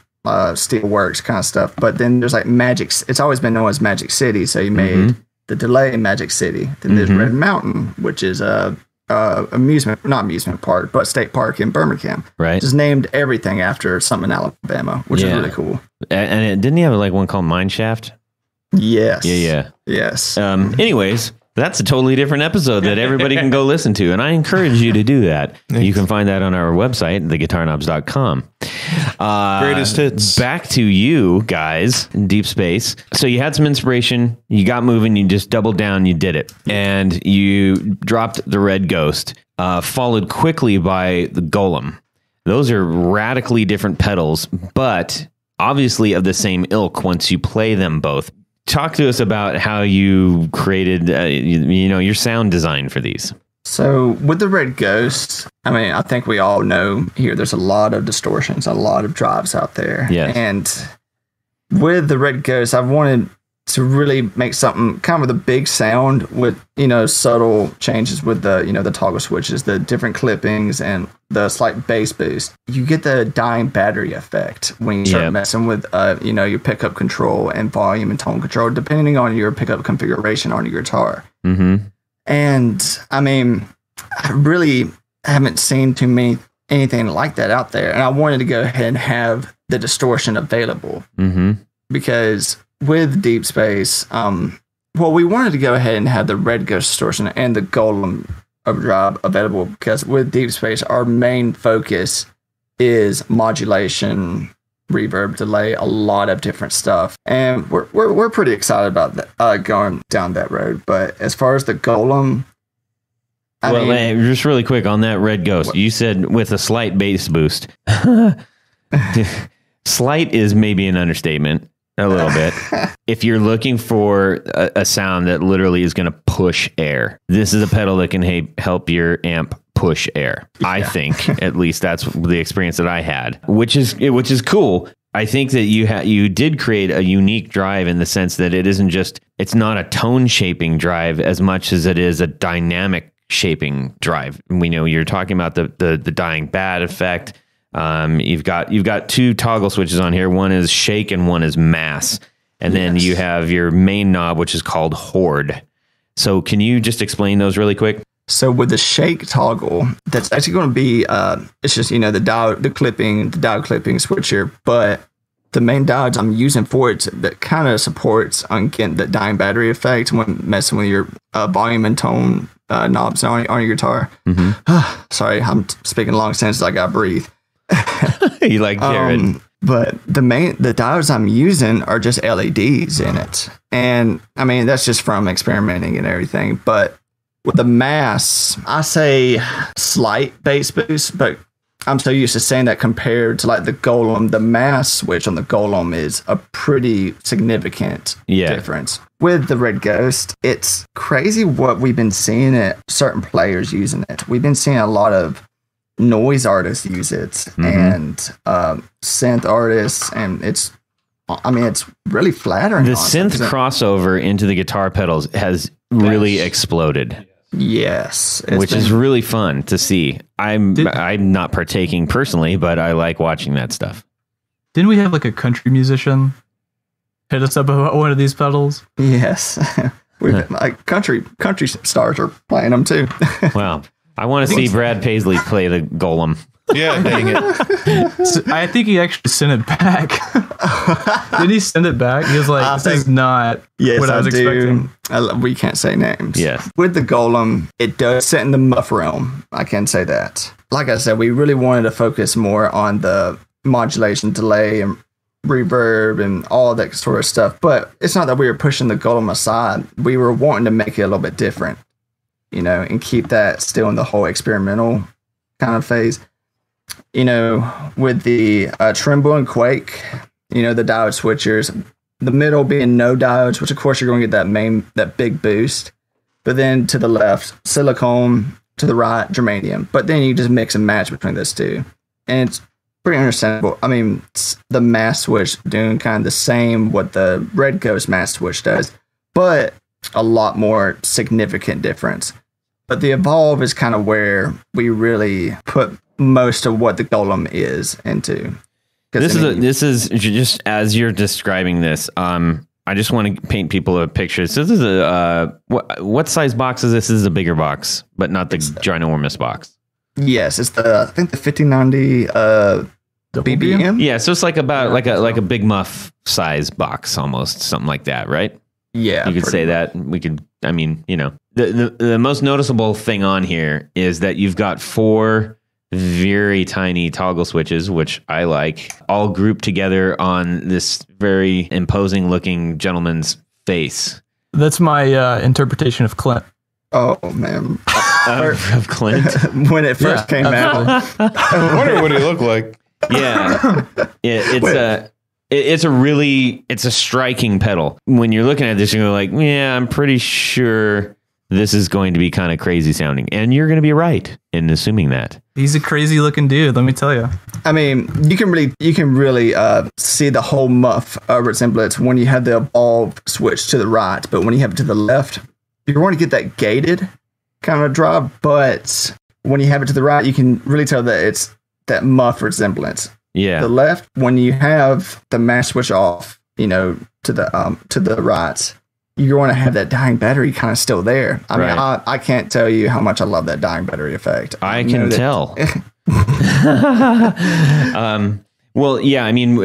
steel works kind of stuff. But then there's like Magic. It's always been known as Magic City, so he made the delay in Magic City. Then there's Red Mountain, which is not amusement park, but state park in Birmingham. Right. Just named everything after something in Alabama, which is really cool. And didn't he have like one called Mine Shaft? Yes. Yeah. Yes. Anyways, that's a totally different episode that everybody can go listen to. And I encourage you to do that. Thanks. You can find that on our website, theguitarknobs.com. Greatest hits. Back to you guys in deep space. So you had some inspiration, you got moving, you just doubled down, you did it. And you dropped the Red Ghost, followed quickly by the Golem. Those are radically different pedals, but obviously of the same ilk once you play them both. Talk to us about how you created, your sound design for these. So with the Red Ghost, I mean, I think we all know here there's a lot of distortions, a lot of drives out there. Yes. And with the Red Ghost, I've wanted to really make something kind of with a big sound with, subtle changes with the, the toggle switches, the different clippings, and the slight bass boost. You get the dying battery effect when you start messing with, your pickup control and volume and tone control, depending on your pickup configuration on your guitar. Mm-hmm. And I mean, I really haven't seen too many anything like that out there. And I wanted to go ahead and have the distortion available because with Deep Space, we wanted to go ahead and have the Red Ghost distortion and the Golem overdrive available, because with Deep Space, our main focus is modulation, reverb, delay, a lot of different stuff. And we're pretty excited about that, going down that road. But as far as the Golem, I mean, just really quick on that Red Ghost, you said with a slight bass boost. Slight is maybe an understatement. A little bit. If you're looking for a sound that literally is going to push air, this is a pedal that can help your amp push air. I think, at least that's the experience that I had, which is cool. I think that you did create a unique drive in the sense that it's not a tone shaping drive as much as it is a dynamic shaping drive. We know you're talking about the dying bat effect. You've got two toggle switches on here. One is shake and one is mass. And then you have your main knob, which is called Horde. So can you just explain those really quick? So with the shake toggle, that's actually going to be, it's just, the diode clipping switcher, but the main diodes I'm using for it that kind of supports on getting the dying battery effect when messing with your volume and tone knobs on your guitar. Mm-hmm. Sorry, I'm speaking long sentences. I got to breathe. You like Jared. But the diodes I'm using are just LEDs in it. And I mean, that's just from experimenting and everything. But with the mass, I say slight bass boost, but I'm so used to saying that compared to like the Golem, the mass switch on the Golem is a pretty significant difference. With the Red Ghost, it's crazy what we've been seeing at certain players using it. We've been seeing a lot of noise artists use it and synth artists, and it's really flattering. The synth crossover into the guitar pedals has really exploded. Yes, which is really fun to see. I'm not partaking personally, but I like watching that stuff. Didn't we have like a country musician hit us up about one of these pedals? Yes, we've like country stars are playing them too. Wow, I want to see Brad Paisley play the Golem. Yeah, dang it. So I think he actually sent it back. Did he send it back? He was like, "This is not what I was expecting." We can't say names. Yes. With the Golem, it does sit in the muff realm. I can say that. Like I said, we really wanted to focus more on the modulation, delay, and reverb, and all that sort of stuff. But it's not that we were pushing the Golem aside. We were wanting to make it a little bit different, and keep that still in the whole experimental kind of phase. With the Tremble and Quake, the diode switchers, the middle being no diodes, which of course you're going to get that big boost. But then to the left, silicone, to the right, germanium. But then you just mix and match between those two. And it's pretty understandable. I mean, the mass switch doing kind of the same what the Red Ghost mass switch does, but a lot more significant difference. But the Evolve is kind of where we really put most of what the Golem is into. This is just as you're describing this. I just want to paint people a picture. So this is what size box is this? This is a bigger box, but not the ginormous box. Yes, it's I think the 5090 BBM. Yeah, so it's like about like a big muff size box, almost something like that, right? Yeah, you could say that. We could. I mean, the most noticeable thing on here is that you've got 4 very tiny toggle switches, which I like, all grouped together on this very imposing looking gentleman's face. That's my interpretation of Clint. Oh man, of Clint when it first came out. I wonder what he looked like. Yeah, it's a striking pedal. When you're looking at this, you're like, yeah, I'm pretty sure this is going to be kind of crazy sounding. And you're going to be right in assuming that. He's a crazy looking dude, let me tell you. I mean, you can really see the whole muff resemblance when you have the Evolve switch to the right, but when you have it to the left, you're going to get that gated kind of drop, but when you have it to the right, you can really tell that it's that muff resemblance. Yeah. The left, when you have the mass switch off, to the right, you're going to have that dying battery kind of still there. I mean, I can't tell you how much I love that dying battery effect. I can tell. Well, yeah, I mean,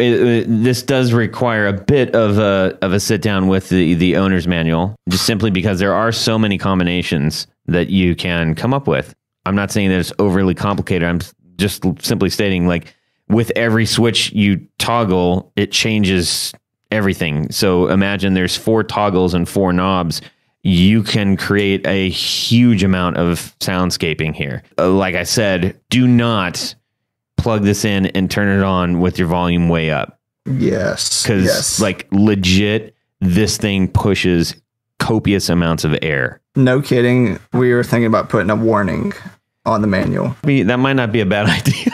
this does require a bit of a sit down with the owner's manual, just simply because there are so many combinations that you can come up with. I'm not saying that it's overly complicated. I'm just simply stating, like, with every switch you toggle, it changes everything. So imagine there's 4 toggles and 4 knobs. You can create a huge amount of soundscaping here. Like I said, do not plug this in and turn it on with your volume way up. Yes. Because like legit, this thing pushes copious amounts of air. No kidding. We were thinking about putting a warning on the manual. That might not be a bad idea.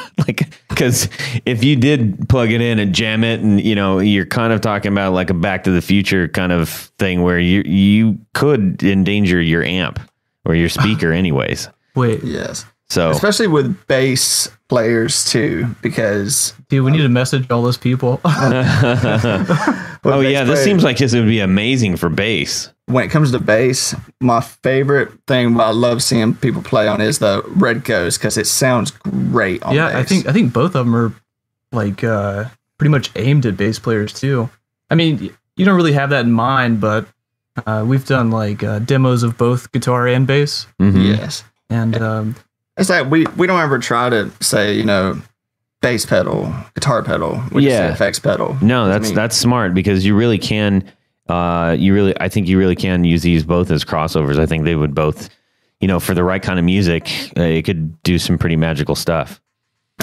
Because if you did plug it in and jam it, and you're kind of talking about like a Back to the Future kind of thing where you could endanger your amp or your speaker anyways. Wait. Yes. So especially with bass players too, because dude, we need to message all those people. Oh yeah, this seems like this would be amazing for bass. When it comes to bass, my favorite thing I love seeing people play on is the Red Ghost, because it sounds great on bass. I think both of them are like pretty much aimed at bass players too. I mean, you don't really have that in mind, but we've done like demos of both guitar and bass. Mm-hmm. Yes, and it's like we don't ever try to say bass pedal, guitar pedal, we just say effects pedal. No, that's smart, because you really can. I think you really can use these both as crossovers. I think they would both, for the right kind of music, it could do some pretty magical stuff.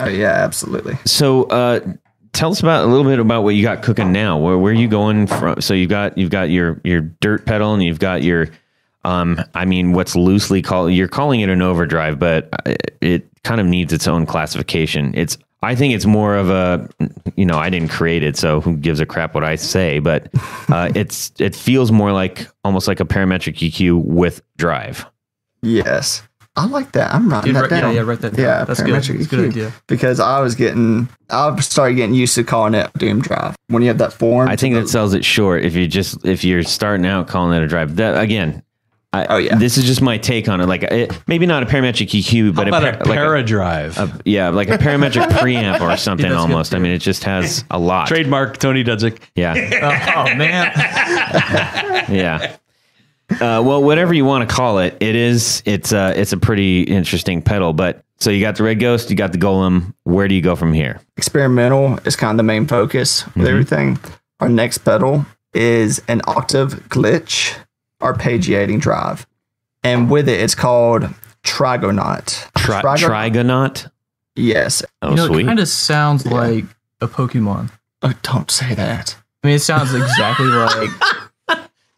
Oh yeah, absolutely. So, tell us a little bit about what you got cooking now. Where are you going from? So you've got your dirt pedal, and you've got your I mean, what's loosely called, you're calling it an overdrive, but it kind of needs its own classification. I think it's more of a, I didn't create it, so who gives a crap what I say, but it feels more like almost like a parametric EQ with drive. Yes. I like that. I'm writing that down. Yeah, write that down. Yeah, that's good. That's a good idea. Because I started getting used to calling it Doom Drive. When you have that form. I think that sells it short if you're starting out calling it a drive. That again, this is just my take on it. Like maybe not a parametric EQ, but a paradrive. Like a parametric preamp or something almost. I mean, it just has a lot. Trademark Tony Dudzik. Yeah. Oh man. Yeah. Well, whatever you want to call it, it's a pretty interesting pedal. But so you got the Red Ghost, you got the Golem. Where do you go from here? Experimental is kind of the main focus with everything. Our next pedal is an octave glitch arpeggiating drive, and with it, it's called Trigonaut. Trigonaut? Yes. Oh, sweet. It kind of sounds like a Pokemon. Oh, don't say that. I mean, it sounds exactly like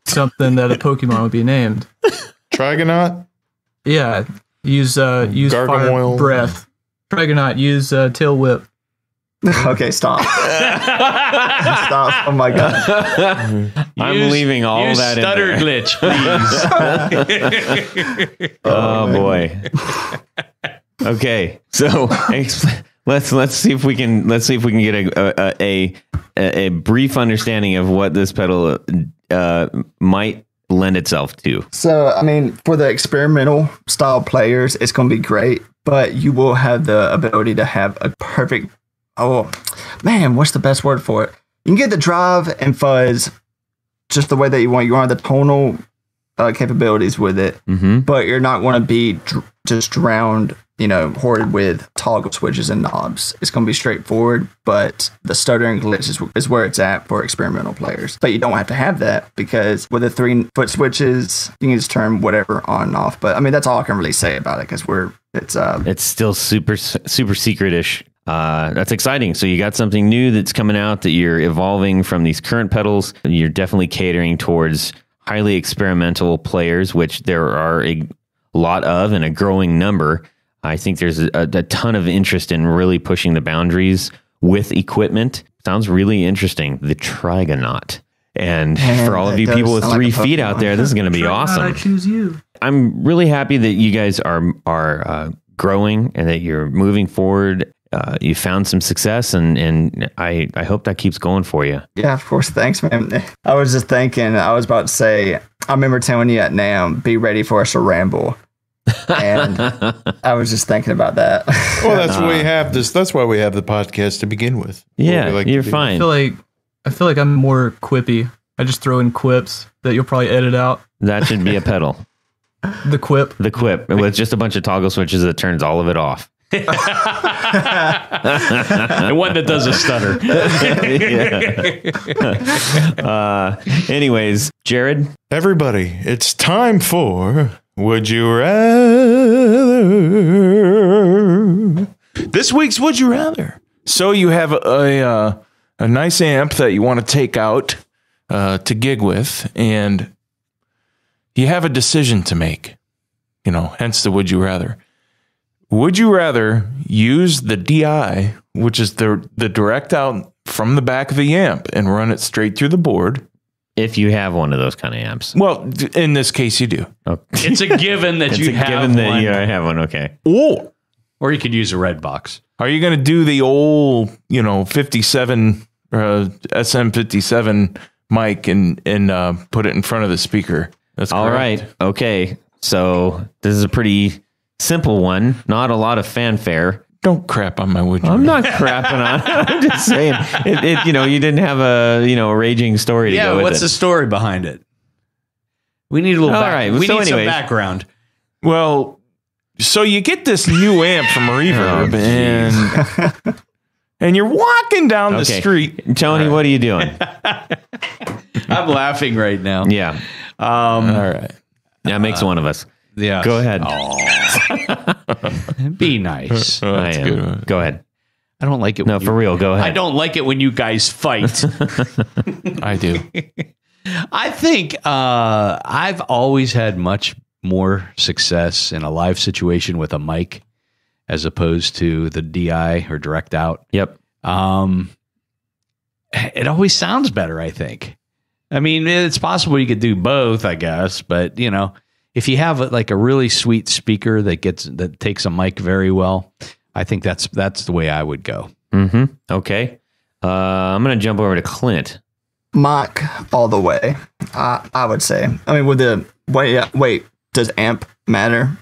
something that a Pokemon would be named. Trigonaut? Yeah. Use Gargoyle. fire breath. Trigonaut, use tail whip. Okay, stop. Stop. Oh my god. I'm leaving all that in stutter there. glitch, please. Oh boy. Okay, so let's see if we can get a brief understanding of what this pedal might lend itself to. So, I mean, for the experimental style players, it's going to be great, but you will have the ability to have a perfect. Oh man, what's the best word for it? You can get the drive and fuzz just the way that you want. You want the tonal capabilities with it, but you're not going to be just drowned, hoarded with toggle switches and knobs. It's going to be straightforward, but the stuttering glitch is where it's at for experimental players. But you don't have to have that because with the 3-foot switches, you can just turn whatever on and off. But I mean, that's all I can really say about it because it's still super secret-ish. That's exciting. So you got something new that's coming out that you're evolving from these current pedals. You're definitely catering towards highly experimental players, which there are a lot of and a growing number. I think there's a ton of interest in really pushing the boundaries with equipment. Sounds really interesting. The Trigonaut. And for all of you people with 3 feet out there, this is going to be awesome. I choose you. I'm really happy that you guys are growing and that you're moving forward. You found some success, and I hope that keeps going for you. Yeah, of course. Thanks, man. I was just thinking, I was about to say, I remember telling you at NAMM, be ready for us to ramble. And I was just thinking about that. Well, that's why we have this. That's why we have the podcast to begin with. Yeah, you're fine. I feel like I'm more quippy. I just throw in quips that you'll probably edit out. That should be a pedal. The quip with just a bunch of toggle switches that turns all of it off. And one that does a stutter. Anyways, Jared. Everybody, it's time for Would You Rather? This week's Would You Rather. So you have a nice amp that you want to take out to gig with, and you have a decision to make. Hence the Would You Rather. Would you rather use the DI, which is the direct out from the back of the amp, and run it straight through the board? If you have one of those kind of amps. Well, in this case, you do. Okay. It's a given that you have one. That you have one, okay. Or you could use a red box. Are you going to do the old, 57, SM57 mic and put it in front of the speaker? That's all correct. right. Okay. So this is a pretty simple one. Not a lot of fanfare. Don't crap on my wood. I'm not crapping on it. I'm just saying, you didn't have a raging story to go with what's the story behind it? We need a little. Some background. Well, so you get this new amp from Reverb, and you're walking down the street. Tony, what are you doing? I'm laughing right now. Yeah. All right. That makes one of us. Yeah. Go ahead. Be nice. Oh, that's good. Go ahead. I don't like it. No, for real. Go ahead. I don't like it when you guys fight. I do. I think I've always had much more success in a live situation with a mic as opposed to the DI or direct out. Yep. It always sounds better, I think. I mean, it's possible you could do both, I guess, but you know, if you have like a really sweet speaker that takes a mic very well, I think that's the way I would go. Mm-hmm. Okay. I'm going to jump over to Clint. Mic all the way. I would say. I mean, with the wait, does amp matter?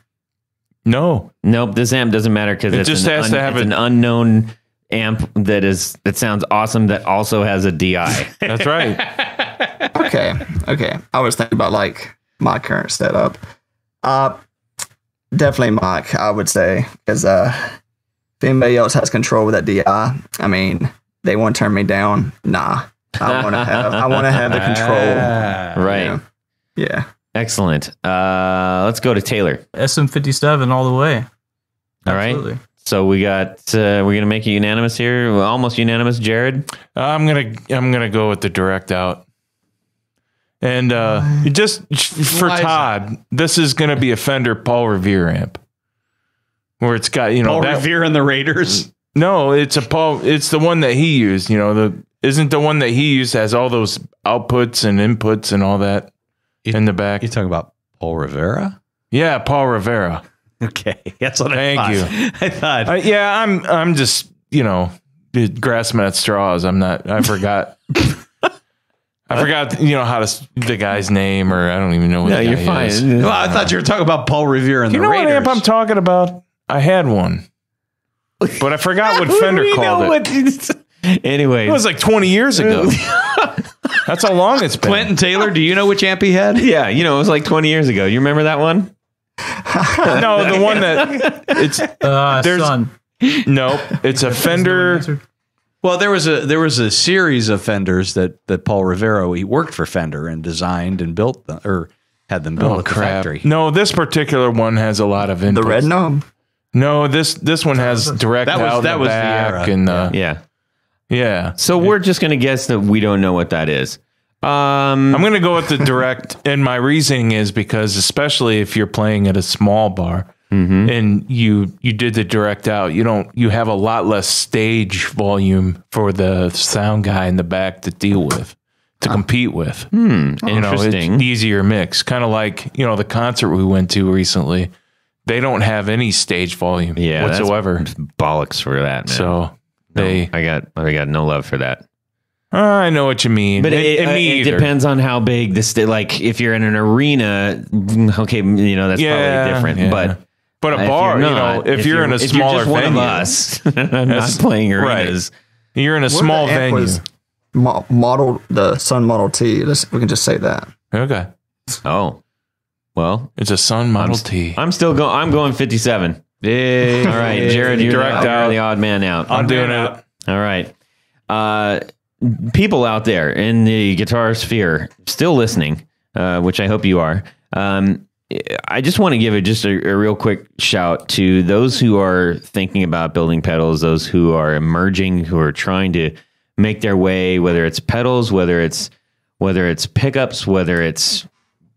No. Nope. This amp doesn't matter because It just has to have an unknown amp that sounds awesome that also has a DI. That's right. Okay. I was thinking about like my current setup. Definitely mic, I would say, because if anybody else has control with that DI, I mean, they want to turn me down. Nah, I want to have the control. Right. You know? Yeah. Excellent. Let's go to Taylor. SM57 all the way. All right. Absolutely. So we got we're gonna make it unanimous here. Well, almost unanimous. Jared. I'm gonna go with the direct out. And just for Todd, this is gonna be a Fender Paul Revere amp, where it's got Paul Revere and the Raiders. No, it's the one that he used. Isn't the one that he used has all those outputs and inputs and all that in the back. You're talking about Paul Rivera? Yeah, Paul Rivera. Okay, that's what Thank I you. thought. I thought. I'm just grasping at straws. I forgot. I forgot how to the guy's name, or I don't even know what. No, you're fine. Is. Well, I thought you were talking about Paul Revere and the Raiders. You know what amp I'm talking about? I had one, but I forgot what Fender called it. Anyway, it was like 20 years ago. That's how long it's been. Quentin Taylor, do you know which amp he had? Yeah, it was like 20 years ago. You remember that one? No, the one that it's Son. Nope, it's a Fender. Well, there was a series of Fenders that Paul Rivera, he worked for Fender and designed and built them, or had them built at the factory. No, this particular one has a lot of inputs. The red knob. No, this one has direct That was out the back era. yeah. So we're just going to guess that we don't know what that is. I'm going to go with the direct, and my reasoning is because, especially if you're playing at a small bar and you did the direct out, you have a lot less stage volume for the sound guy in the back to deal with, to compete with. Interesting. It's easier mix, kind of like the concert we went to recently. They don't have any stage volume whatsoever. That's bollocks for that, man. So I got no love for that. I know what you mean, but it depends on how big the like if you're in an arena, okay, that's probably different. Yeah. But a bar, if you're in a smaller venue, one of us, I'm not playing arenas. Right. You're in a small venue. Model the Sun Model T. We can just say that. Okay. Oh, well, it's a Sun Model T. I'm going 57. Yay. All right, Jared, you're the odd man out. I'm doing it. All right. People out there in the guitar sphere still listening, which I hope you are. I just want to give a real quick shout to those who are thinking about building pedals, those who are emerging, who are trying to make their way, whether it's pedals, whether it's pickups, whether it's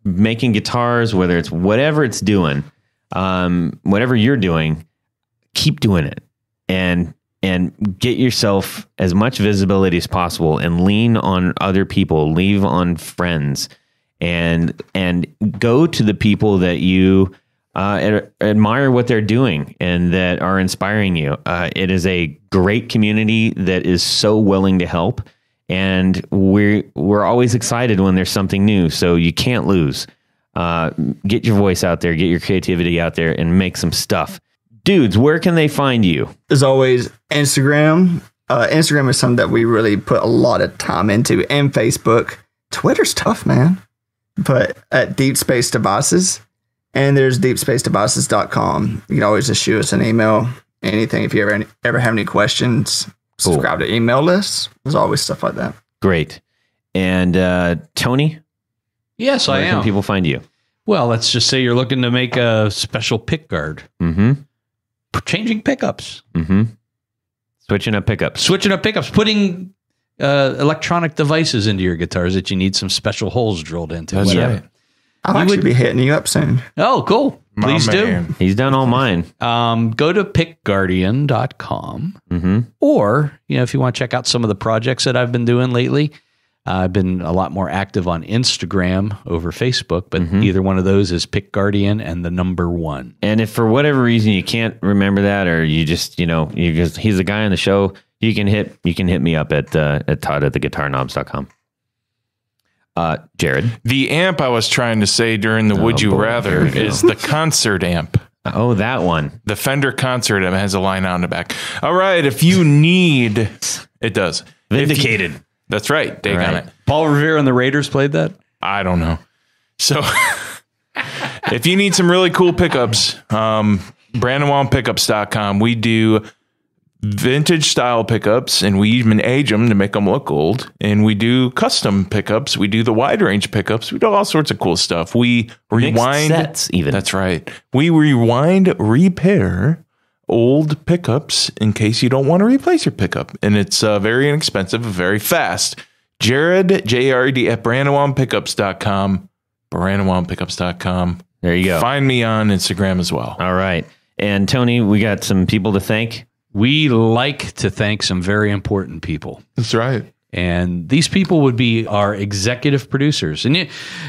making guitars, whether it's whatever it's doing, whatever you're doing, keep doing it and get yourself as much visibility as possible and lean on other people, lean on friends, and go to the people that you admire what they're doing and that are inspiring you. It is a great community that is so willing to help, and we're always excited when there's something new. So you can't lose. Get your voice out there, get your creativity out there, and make some stuff. Dudes, where can they find you? As always, Instagram. Instagram is something that we really put a lot of time into, and Facebook. Twitter's tough, man. But at Deep Space Devices, and there's deepspacedevices.com. You can always just shoot us an email. Anything, if you ever have any questions, subscribe to email lists. There's always stuff like that. Great. And Tony? Yes, I am. Where can people find you? Well, let's just say you're looking to make a special pick guard. Mm-hmm. Changing pickups. Mm-hmm. Switching up pickups. Putting electronic devices into your guitars that you need some special holes drilled into. That's whatever. right. I'll actually be hitting you up soon. Oh, cool. Please do. He's done all mine. Go to pickguardian.com. Mm-hmm. Or, if you want to check out some of the projects that I've been doing lately, I've been a lot more active on Instagram over Facebook, but either one of those is Pick Guardian and the number 1. And if for whatever reason you can't remember that, or you just, he's a guy on the show, you can hit me up at Todd at theguitarknobs.com. Jared. The amp I was trying to say during the Would You Rather is the concert amp. Oh, that one. The Fender concert amp has a line out in the back. All right, if you need... It does. Vindicated. That's right. Dig on it. Paul Revere and the Raiders played that? I don't know. So if you need some really cool pickups, BrandonWallPickups.com. We do vintage style pickups, and we even age them to make them look old. And we do custom pickups. We do the wide range pickups. We do all sorts of cool stuff. We rewind sets even. That's right. We rewind, repair old pickups in case you don't want to replace your pickup. And it's very inexpensive, very fast. Jared, J-R-E-D, at BrandonWallPickups.com. BrandonWallPickups.com. There you go. Find me on Instagram as well. All right. And Tony, we got some people to thank. We like to thank some very important people. That's right. And these people would be our executive producers. And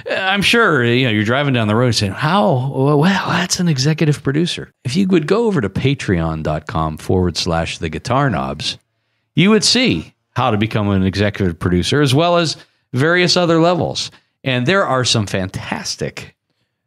I'm sure you're driving down the road saying, how? Well, that's an executive producer. If you would go over to patreon.com/the guitar knobs, you would see how to become an executive producer, as well as various other levels. And there are some fantastic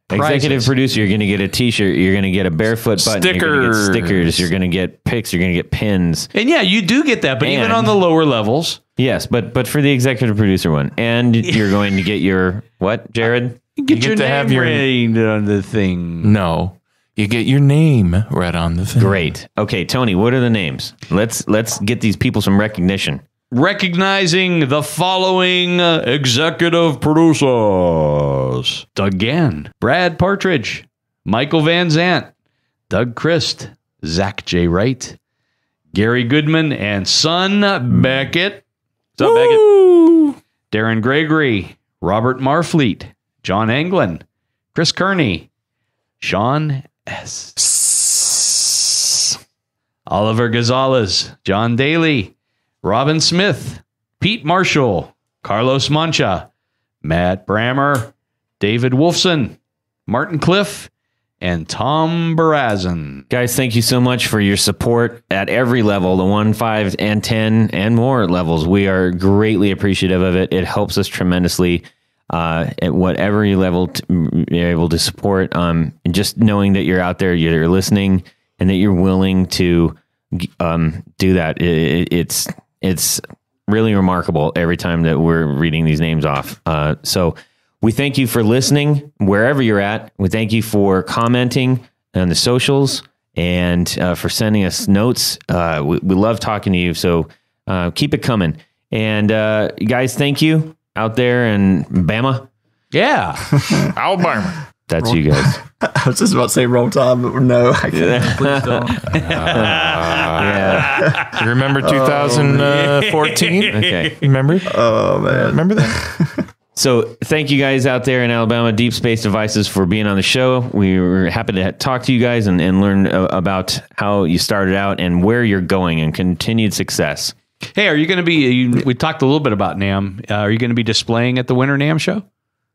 Executive prizes. producer, you're going to get a t-shirt, you're going to get a barefoot button, you're going to get stickers, you're going to get picks, you're going to get pins. And yeah, you do get that, but even And- on the lower levels, Yes, but for the executive producer one. And you're going to get your, what, Jared? you get You your get to have name your- rated on the thing. No, you get your name right on the thing. Great. Okay, Tony, what are the names? Let's get these people some recognition. Recognizing the following executive producers: Doug Gann, Brad Partridge, Michael Van Zant, Doug Christ, Zach J. Wright, Gary Goodman, and Son Beckett. What's up, Beckett? Darren Gregory, Robert Marfleet, John Anglin, Chris Kearney, Sean S. Oliver Gonzalez, John Daly, Robin Smith, Pete Marshall, Carlos Mancha, Matt Brammer, David Wolfson, Martin Cliff, and Tom Barazin. Guys, thank you so much for your support at every level, the 1, 5, and 10, and more levels. We are greatly appreciative of it. It helps us tremendously at whatever level you're able to support. And just knowing that you're out there, you're listening, and that you're willing to do that. It's really remarkable every time that we're reading these names off. So we thank you for listening wherever you're at. We thank you for commenting on the socials and for sending us notes. We love talking to you. So keep it coming. And guys, thank you out there in Bama. Yeah. Alabama. That's you guys. I was just about to say roll time, but no, I can't. Please don't. Yeah. You remember 2014? Okay. Remember? Oh, man. Remember that? So thank you guys out there in Alabama, Deep Space Devices, for being on the show. We were happy to talk to you guys and learn about how you started out and where you're going, and continued success. Hey, are you going to be, we talked a little bit about NAMM. Are you going to be displaying at the Winter NAMM show?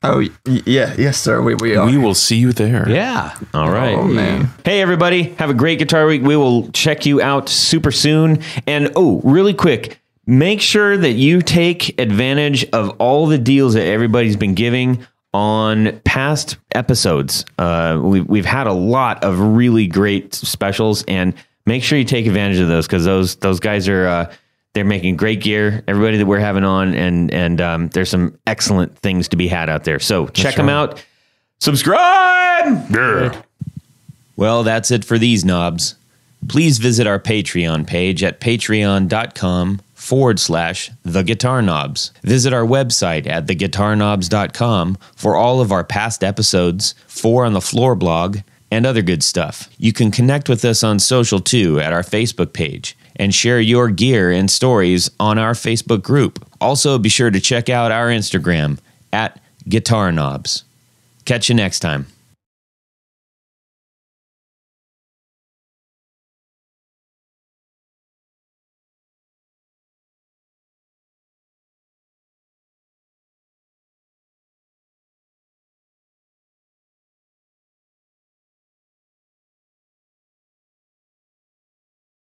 Oh, yeah. Yes, sir. We are. We will see you there. Yeah. All right. Oh, man. Hey, everybody. Have a great Guitar Week. We will check you out super soon. And, really quick, make sure that you take advantage of all the deals that everybody's been giving on past episodes. We've had a lot of really great specials, and make sure you take advantage of those, because those guys are... they're making great gear, everybody that we're having on, and there's some excellent things to be had out there. So check them out. Subscribe! Yeah. Well, that's it for these knobs. Please visit our Patreon page at patreon.com/The Guitar Knobs. Visit our website at theguitarknobs.com for all of our past episodes, 4 on the Floor blog, and other good stuff. You can connect with us on social too at our Facebook page and share your gear and stories on our Facebook group. Also, be sure to check out our Instagram at Guitar Knobs. Catch you next time.